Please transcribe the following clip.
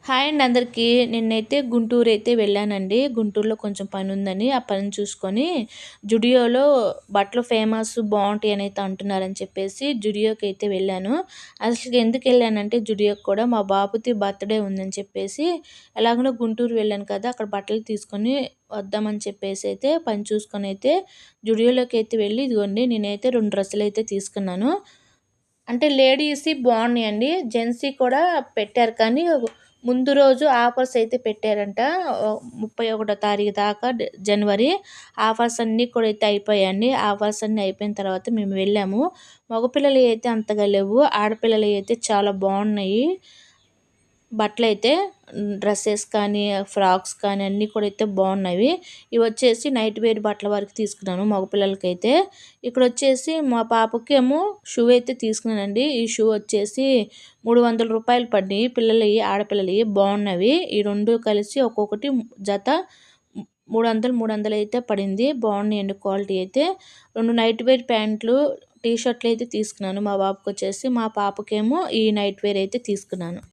Hi అండి అందరికీ. నిన్నైతే గుంటూరైతే వెళ్ళానండి. గుంటూరులో కొంచెం పనుందని, ఆ పని చూసుకొని జుడియోలో బట్టలు ఫేమస్ బావుంటాయనైతే అంటున్నారని చెప్పేసి జుడియోకైతే వెళ్ళాను. అసలు ఎందుకెళ్ళానంటే జుడియోకి కూడా మా బాబుది బర్త్‌డే ఉందని చెప్పేసి, ఎలాగనో గుంటూరు వెళ్ళాను కదా! అక్కడ బట్టలు తీసుకొని వద్దామని చెప్పేసైతే పని చూసుకొనైతే జుడియోలోకైతే వెళ్ళి ఇదిగోండి నేనైతే 2 డ్రెస్సులైతే తీసుకున్నాను. అంటే లేడీస్‌యి బావున్నాయండి. జెంట్స్‌యి కూడా పెట్టారు కానీ ముందు రోజు ఆఫర్స్ అయితే పెట్టారంట. 31 తారీఖు దాకా జనవరి ఆఫర్స్ అన్నీ కూడా అయితే అయిపోయాయండి. ఆఫర్స్ అన్నీ అయిపోయిన తర్వాత మేము వెళ్ళాము. మగపిల్లలయి అయితే అంతగా లేవు. ఆడపిల్లలయి అయితే చాలా బావున్నాయి. బట్టలైతే డ్రెసెస్ కానీ, ఫ్రాక్స్ కానీ అన్నీ కూడా అయితే బావున్నవి. ఇవొచ్చేసి నైట్ వేర్ బట్టల వరకు తీసుకున్నాను మగపిల్లలకైతే. ఇక్కడొచ్చేసి మా పాపకేమో షూ అయితే తీసుకున్నానండి. ఈ షూ వచ్చేసి రూ. 300 పడ్డాయి. పిల్లలయి, ఆడపిల్లలయి బావున్నవి. ఈ 2 కలిసి ఒక్కొక్కటి జత 300, 300 అయితే పడింది. బావున్నాయండి క్వాలిటీ అయితే. 2 నైట్ వేర్ ప్యాంట్లు, టీ షర్ట్‌లయితే తీసుకున్నాను మా బాబుకొచ్చేసి. మా పాపకేమో ఈ నైట్ వేర్ అయితే తీసుకున్నాను.